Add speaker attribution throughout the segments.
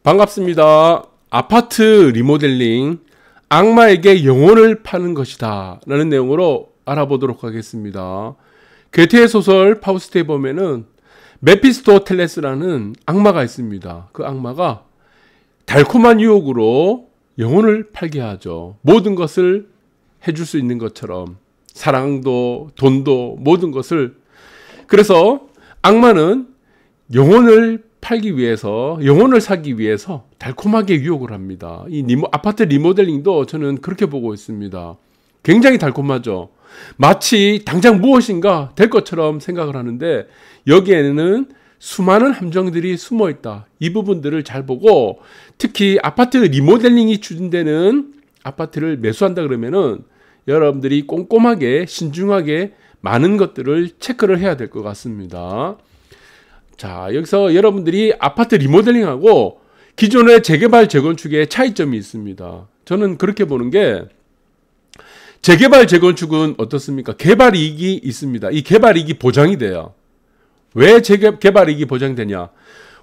Speaker 1: 반갑습니다. 아파트 리모델링, 악마에게 영혼을 파는 것이다 라는 내용으로 알아보도록 하겠습니다. 괴테의 소설 파우스트에 보면은 메피스토텔레스라는 악마가 있습니다. 그 악마가 달콤한 유혹으로 영혼을 팔게 하죠. 모든 것을 해줄 수 있는 것처럼 사랑도 돈도 모든 것을. 그래서 악마는 영혼을 팔기 위해서, 영혼을 사기 위해서 달콤하게 유혹을 합니다. 이 아파트 리모델링도 저는 그렇게 보고 있습니다. 굉장히 달콤하죠. 마치 당장 무엇인가 될 것처럼 생각을 하는데 여기에는 수많은 함정들이 숨어 있다. 이 부분들을 잘 보고, 특히 아파트 리모델링이 추진되는 아파트를 매수한다 그러면은 여러분들이 꼼꼼하게 신중하게 많은 것들을 체크를 해야 될 것 같습니다. 자, 여기서 여러분들이 아파트 리모델링하고 기존의 재개발 재건축의 차이점이 있습니다. 저는 그렇게 보는 게, 재개발 재건축은 어떻습니까? 개발 이익이 있습니다. 이 개발 이익이 보장이 돼요. 왜 개발 이익이 보장되냐?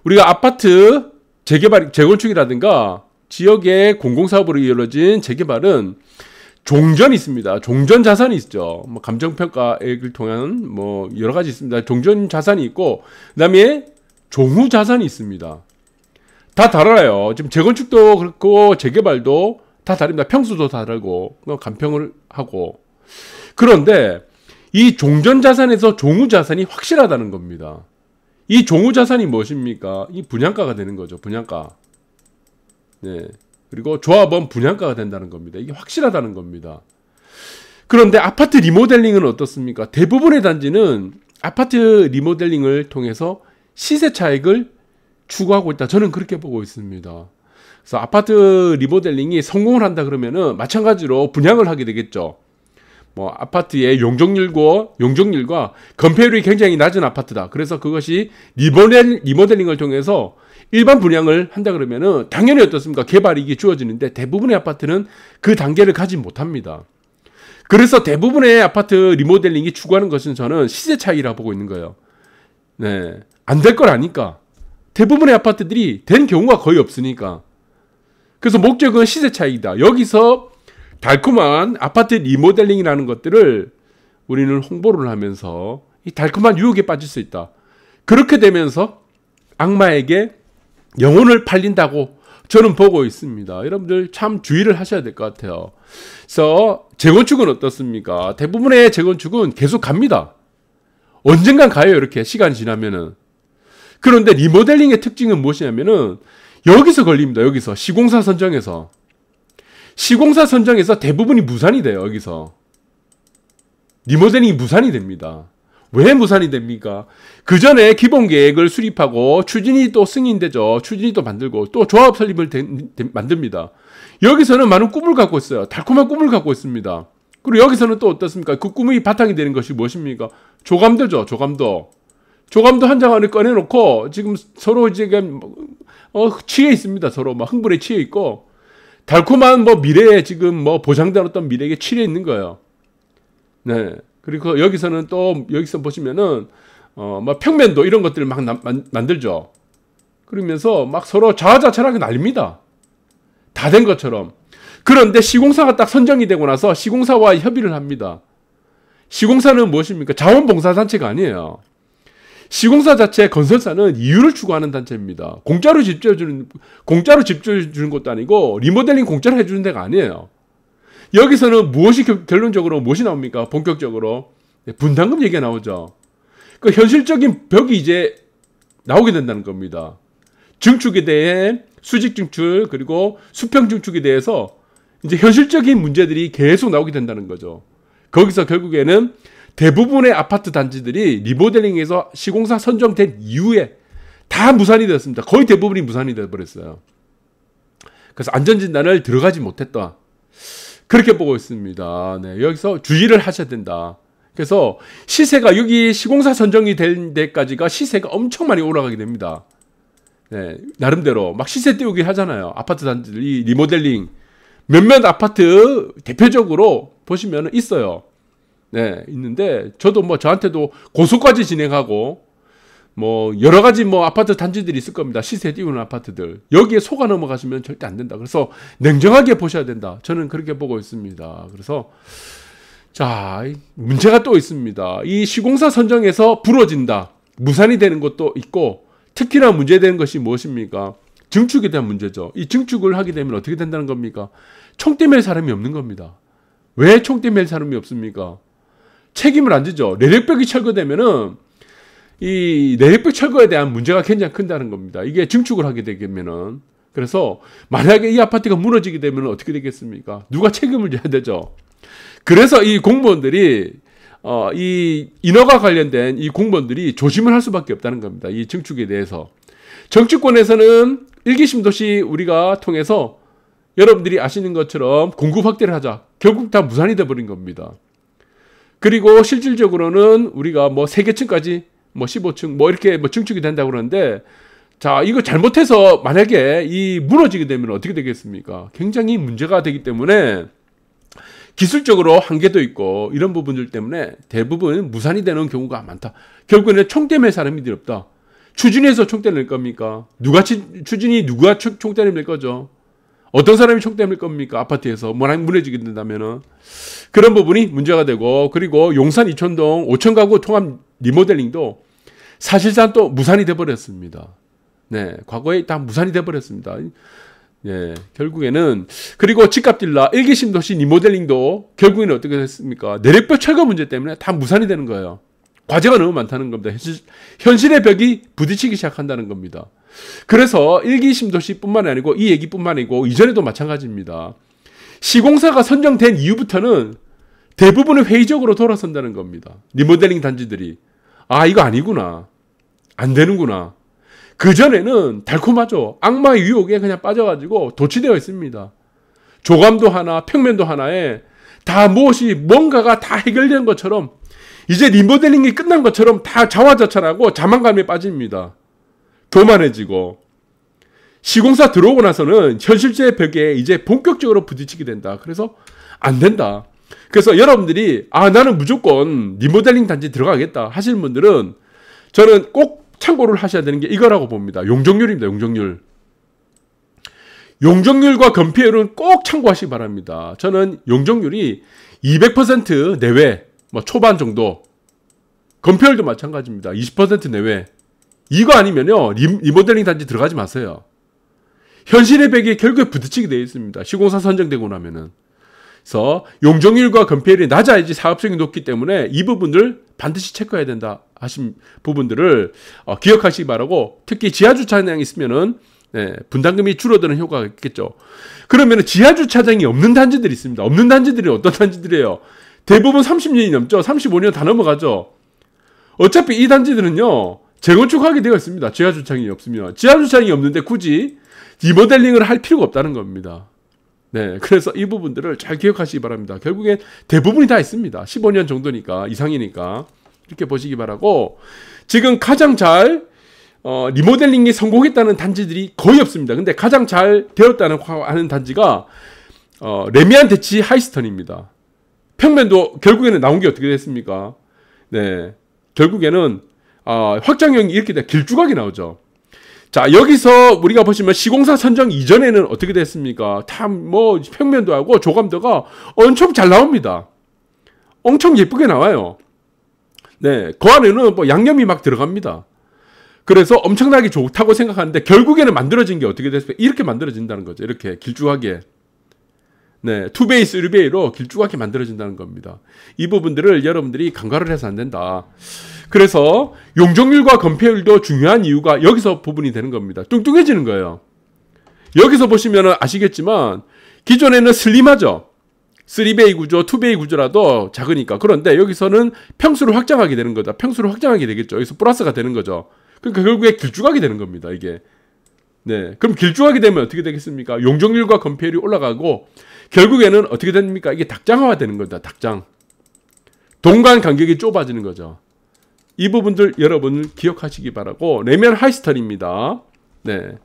Speaker 1: 우리가 아파트 재개발 재건축이라든가 지역의 공공사업으로 이루어진 재개발은 종전이 있습니다. 종전 자산이 있죠. 뭐 감정평가액을 통한 뭐 여러 가지 있습니다. 종전 자산이 있고, 그 다음에 종후 자산이 있습니다. 다 달라요. 지금 재건축도 그렇고 재개발도 다 다릅니다. 평수도 다르고 간평을 하고. 그런데 이 종전 자산에서 종후 자산이 확실하다는 겁니다. 이 종후 자산이 무엇입니까? 이 분양가가 되는 거죠. 분양가. 네. 그리고 조합원 분양가가 된다는 겁니다. 이게 확실하다는 겁니다. 그런데 아파트 리모델링은 어떻습니까? 대부분의 단지는 아파트 리모델링을 통해서 시세 차익을 추구하고 있다. 저는 그렇게 보고 있습니다. 그래서 아파트 리모델링이 성공을 한다 그러면은 마찬가지로 분양을 하게 되겠죠. 뭐 아파트의 용적률과 건폐율이 굉장히 낮은 아파트다. 그래서 그것이 리모델링을 통해서 일반 분양을 한다 그러면은 당연히 어떻습니까? 개발이익이 주어지는데 대부분의 아파트는 그 단계를 가지 못합니다. 그래서 대부분의 아파트 리모델링이 추구하는 것은 저는 시세 차이라고 보고 있는 거예요. 네, 안 될 걸 아니까. 대부분의 아파트들이 된 경우가 거의 없으니까. 그래서 목적은 시세 차이다. 여기서 달콤한 아파트 리모델링이라는 것들을 우리는 홍보를 하면서 이 달콤한 유혹에 빠질 수 있다. 그렇게 되면서 악마에게 영혼을 팔린다고 저는 보고 있습니다. 여러분들 참 주의를 하셔야 될 것 같아요. 그래서 재건축은 어떻습니까? 대부분의 재건축은 계속 갑니다. 언젠간 가요. 이렇게 시간이 지나면은. 그런데 리모델링의 특징은 무엇이냐면은 여기서 걸립니다. 여기서 시공사 선정에서 대부분이 무산이 돼요. 여기서 리모델링이 무산이 됩니다. 왜 무산이 됩니까? 그 전에 기본 계획을 수립하고 추진이 또 승인되죠. 추진이 또 만들고 또 조합 설립을 만듭니다. 여기서는 많은 꿈을 갖고 있어요. 달콤한 꿈을 갖고 있습니다. 그리고 여기서는 또 어떻습니까? 그 꿈의 바탕이 되는 것이 무엇입니까? 조감도죠. 조감도 한 장 안에 꺼내놓고 지금 서로 지금 취해 있습니다. 서로 막 흥분에 취해 있고 달콤한 뭐 미래에 지금 뭐 보장된 어떤 미래에 취해 있는 거예요. 네. 그리고 여기서는 또 여기서 보시면은 막 평면도 이런 것들을 막 만들죠. 그러면서 막 서로 자아자찬하게 난립니다. 다 된 것처럼. 그런데 시공사가 딱 선정이 되고 나서 시공사와 협의를 합니다. 시공사는 무엇입니까? 자원봉사단체가 아니에요. 시공사 자체 건설사는 이윤을 추구하는 단체입니다. 공짜로 집주해 주는 것도 아니고 리모델링 공짜로 해주는 데가 아니에요. 여기서는 결론적으로 무엇이 나옵니까? 본격적으로 분담금 얘기가 나오죠. 그 현실적인 벽이 이제 나오게 된다는 겁니다. 증축에 대해 수직 증축 그리고 수평 증축에 대해서 이제 현실적인 문제들이 계속 나오게 된다는 거죠. 거기서 결국에는 대부분의 아파트 단지들이 리모델링에서 시공사 선정된 이후에 다 무산이 되었습니다. 거의 대부분이 무산이 되어버렸어요. 그래서 안전진단을 들어가지 못했다. 그렇게 보고 있습니다. 네, 여기서 주의를 하셔야 된다. 그래서 시세가 여기 시공사 선정이 될 데까지가 시세가 엄청 많이 올라가게 됩니다. 네, 나름대로 막 시세 띄우기 하잖아요. 아파트 단지들이 리모델링 몇몇 아파트 대표적으로 보시면 있어요. 네, 있는데 저도 뭐 저한테도 고소까지 진행하고 뭐 여러 가지 뭐 아파트 단지들이 있을 겁니다. 시세 띄우는 아파트들. 여기에 속아 넘어가시면 절대 안 된다. 그래서 냉정하게 보셔야 된다. 저는 그렇게 보고 있습니다. 그래서 자, 문제가 또 있습니다. 이 시공사 선정에서 부러진다. 무산이 되는 것도 있고, 특히나 문제되는 것이 무엇입니까? 증축에 대한 문제죠. 이 증축을 하게 되면 어떻게 된다는 겁니까? 총대 맬 사람이 없는 겁니다. 왜 총대 맬 사람이 없습니까? 책임을 안 지죠. 내력벽이 철거되면은 이 내력벽 철거에 대한 문제가 굉장히 큰다는 겁니다. 이게 증축을 하게 되면은. 그래서 만약에 이 아파트가 무너지게 되면 어떻게 되겠습니까? 누가 책임을 져야 되죠. 그래서 이 공무원들이 이 인허가 관련된 이 공무원들이 조심을 할 수밖에 없다는 겁니다. 이 증축에 대해서. 정치권에서는 일기심도시 우리가 통해서 여러분들이 아시는 것처럼 공급 확대를 하자. 결국 다 무산이 돼버린 겁니다. 그리고 실질적으로는 우리가 뭐 3개층까지 뭐 15층 뭐 이렇게 뭐 증축이 된다고 그러는데, 자, 이거 잘못해서 만약에 이 무너지게 되면 어떻게 되겠습니까? 굉장히 문제가 되기 때문에 기술적으로 한계도 있고 이런 부분들 때문에 대부분 무산이 되는 경우가 많다. 결국에는 총대 맬 사람이 없다. 추진해서 총대 낼 겁니까? 추진이 누가 총대 낼 거죠? 어떤 사람이 총대 낼 겁니까? 아파트에서 무너지게 된다면은 그런 부분이 문제가 되고, 그리고 용산 이촌동 5천 가구 통합 리모델링도 사실상 또 무산이 돼 버렸습니다. 네, 과거에 다 무산이 돼 버렸습니다. 예, 결국에는. 그리고 집값 딜라 1기 신도시 리모델링도 결국에는 어떻게 됐습니까? 내력벽 철거 문제 때문에 다 무산이 되는 거예요. 과제가 너무 많다는 겁니다. 현실의 벽이 부딪히기 시작한다는 겁니다. 그래서 1기 신도시뿐만 아니고 이 얘기뿐만 아니고 이전에도 마찬가지입니다. 시공사가 선정된 이후부터는 대부분은 회의적으로 돌아선다는 겁니다. 리모델링 단지들이. 아, 이거 아니구나. 안 되는구나. 그전에는 달콤하죠. 악마의 유혹에 그냥 빠져가지고 도취되어 있습니다. 조감도 하나, 평면도 하나에 다 무엇이 뭔가가 다 해결된 것처럼, 이제 리모델링이 끝난 것처럼 다 자화자찬하고 자만감에 빠집니다. 교만해지고. 시공사 들어오고 나서는 현실의 벽에 이제 본격적으로 부딪히게 된다. 그래서 안 된다. 그래서 여러분들이 나는 무조건 리모델링 단지 들어가겠다 하시는 분들은 저는 꼭 참고를 하셔야 되는 게 이거라고 봅니다. 용적률입니다. 용적률. 용적률과 건폐율은 꼭 참고하시기 바랍니다. 저는 용적률이 200% 내외, 뭐 초반 정도. 건폐율도 마찬가지입니다. 20% 내외. 이거 아니면요, 리모델링 단지 들어가지 마세요. 현실의 벽에 결국에 부딪히게 되어 있습니다. 시공사 선정되고 나면은. 그래서 용적률과 건폐율이 낮아야지 사업성이 높기 때문에 이 부분들 반드시 체크해야 된다 하신 부분들을 기억하시기 바라고, 특히 지하주차장이 있으면은 분담금이 줄어드는 효과가 있겠죠. 그러면 지하주차장이 없는 단지들이 있습니다. 없는 단지들이 어떤 단지들이에요? 대부분 30년이 넘죠. 35년 다 넘어가죠. 어차피 이 단지들은요, 재건축하게 되어 있습니다. 지하주차장이 없으면. 지하주차장이 없는데 굳이 리모델링을 할 필요가 없다는 겁니다. 네, 그래서 이 부분들을 잘 기억하시기 바랍니다. 결국엔 대부분이 다 있습니다. 15년 정도니까, 이상이니까. 이렇게 보시기 바라고, 지금 가장 잘 리모델링이 성공했다는 단지들이 거의 없습니다. 근데 가장 잘 되었다는 하는 단지가 레미안 대치 하이스턴입니다. 평면도 결국에는 나온 게 어떻게 됐습니까? 네, 결국에는 확장형이 이렇게 돼 길쭉하게 나오죠. 자, 여기서 우리가 보시면 시공사 선정 이전에는 어떻게 됐습니까? 다 뭐 평면도 하고 조감도가 엄청 잘 나옵니다. 엄청 예쁘게 나와요. 네, 그 안에는 뭐 양념이 막 들어갑니다. 그래서 엄청나게 좋다고 생각하는데 결국에는 만들어진 게 어떻게 됐습니까? 이렇게 만들어진다는 거죠. 이렇게 길쭉하게. 네, 2베이, 3베이로 길쭉하게 만들어진다는 겁니다. 이 부분들을 여러분들이 간과를 해서 안 된다. 그래서 용적률과 건폐율도 중요한 이유가 여기서 부분이 되는 겁니다. 뚱뚱해지는 거예요. 여기서 보시면 아시겠지만 기존에는 슬림하죠. 3베이 구조, 2베이 구조라도 작으니까. 그런데 여기서는 평수를 확장하게 되는 거다. 평수를 확장하게 되겠죠. 여기서 플러스가 되는 거죠. 그러니까 결국에 길쭉하게 되는 겁니다. 이게. 네, 그럼 길쭉하게 되면 어떻게 되겠습니까? 용적률과 건폐율이 올라가고 결국에는 어떻게 됩니까? 이게 닭장화가 되는 거다. 닭장. 동간 간격이 좁아지는 거죠. 이 부분들 여러분 기억하시기 바라고. 레미안 하이스턴입니다. 네,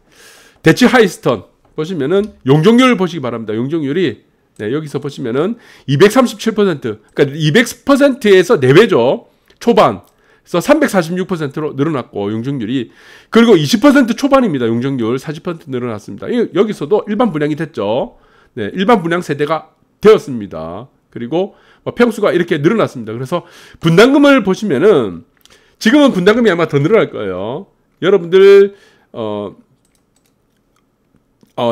Speaker 1: 대치 하이스턴 보시면은 용적률 보시기 바랍니다. 용적률이 여기서 보시면은 237%, 그러니까 200%에서 내외죠. 초반. 그래서 346%로 늘어났고 용적률이 그리고 20% 초반입니다. 용적률 40% 늘어났습니다. 여기서도 일반 분양이 됐죠. 네, 일반 분양 세대가 되었습니다. 그리고 평수가 이렇게 늘어났습니다. 그래서 분담금을 보시면은 지금은 분담금이 아마 더 늘어날 거예요. 여러분들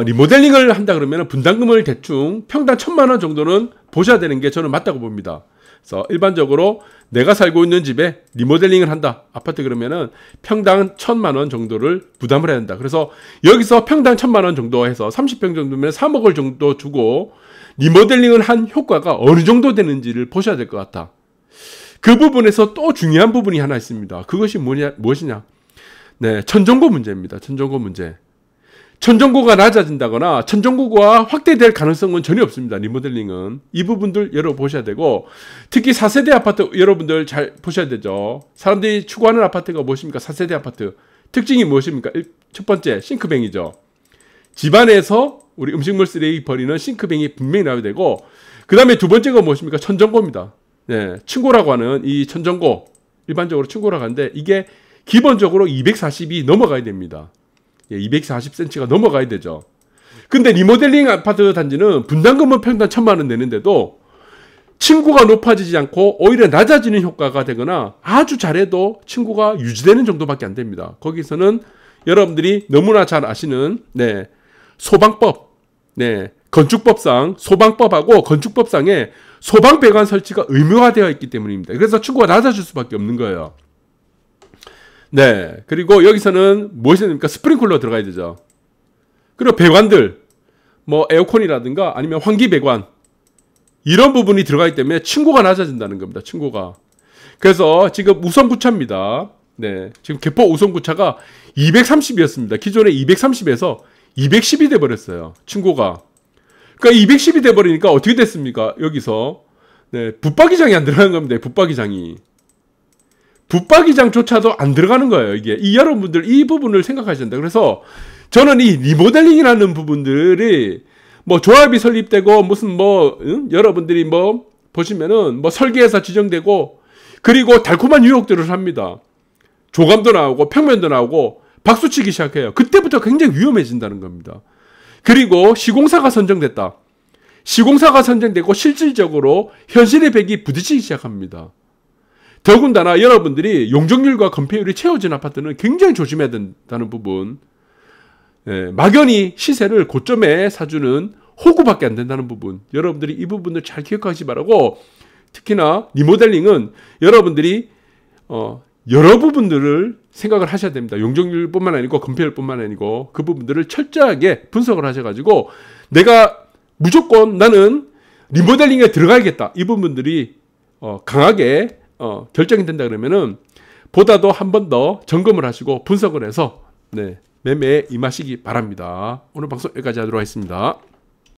Speaker 1: 리모델링을 한다 그러면 분담금을 대충 평당 1,000만 원 정도는 보셔야 되는 게 저는 맞다고 봅니다. 그래서 일반적으로 내가 살고 있는 집에 리모델링을 한다. 아파트 그러면은 평당 1,000만 원 정도를 부담을 해야 된다. 그래서 여기서 평당 1,000만 원 정도 해서 30평 정도면 3억을 정도 주고 리모델링을 한 효과가 어느 정도 되는지를 보셔야 될 것 같다. 그 부분에서 또 중요한 부분이 하나 있습니다. 그것이 무엇이냐? 네, 천정고 문제입니다. 천정고 문제. 천정고가 낮아진다거나 천정고가 확대될 가능성은 전혀 없습니다. 리모델링은. 이 부분들 여러분 보셔야 되고 특히 4세대 아파트 여러분들 잘 보셔야 되죠. 사람들이 추구하는 아파트가 무엇입니까? 4세대 아파트. 특징이 무엇입니까? 첫 번째, 싱크뱅이죠. 집안에서 우리 음식물 쓰레기 버리는 싱크뱅이 분명히 나와야 되고 그 다음에 두 번째가 무엇입니까? 천정고입니다. 네, 층고라고 하는 이 천정고 일반적으로 층고라고 하는데 이게 기본적으로 240이 넘어가야 됩니다. 240cm가 넘어가야 되죠. 근데 리모델링 아파트 단지는 분담금은 평당 1,000만 원 내는데도 층고가 높아지지 않고 오히려 낮아지는 효과가 되거나 아주 잘해도 층고가 유지되는 정도밖에 안 됩니다. 거기서는 여러분들이 너무나 잘 아시는 소방법, 건축법상 소방법하고 건축법상에 소방배관 설치가 의무화 되어 있기 때문입니다. 그래서 층고가 낮아질 수밖에 없는 거예요. 네. 그리고 여기서는 무엇이 됩니까? 스프링클러 들어가야 되죠. 그리고 배관들, 에어컨이라든가 아니면 환기 배관, 이런 부분이 들어가기 때문에 층고가 낮아진다는 겁니다. 층고가. 그래서 지금 우선구차입니다. 네. 지금 개포 우선구차가 230이었습니다. 기존에 230에서 210이 돼버렸어요. 층고가. 그러니까 210이 돼버리니까 어떻게 됐습니까? 여기서. 네. 붙박이장이 안 들어가는 겁니다. 붙박이장이. 붙박이장조차도 안 들어가는 거예요. 이게 여러분들 이 부분을 생각하셔야 된다. 그래서 저는 이 리모델링이라는 부분들이 조합이 설립되고 무슨 여러분들이 보시면은 설계에서 지정되고 그리고 달콤한 유혹들을 합니다. 조감도 나오고 평면도 나오고 박수치기 시작해요. 그때부터 굉장히 위험해진다는 겁니다. 그리고 시공사가 선정됐다. 시공사가 선정되고 실질적으로 현실의 벽이 부딪히기 시작합니다. 더군다나 여러분들이 용적률과 건폐율이 채워진 아파트는 굉장히 조심해야 된다는 부분. 막연히 시세를 고점에 사주는 호구밖에 안 된다는 부분. 여러분들이 이 부분을 잘 기억하시기 바라고 특히나 리모델링은 여러분들이 여러 부분들을 생각을 하셔야 됩니다. 용적률뿐만 아니고 건폐율뿐만 아니고 그 부분들을 철저하게 분석을 하셔가지고 내가 무조건 나는 리모델링에 들어가야겠다. 이 부분들이 강하게 결정이 된다 그러면은 보다도 한 번 더 점검을 하시고 분석을 해서 매매에 임하시기 바랍니다. 오늘 방송 여기까지 하도록 하겠습니다.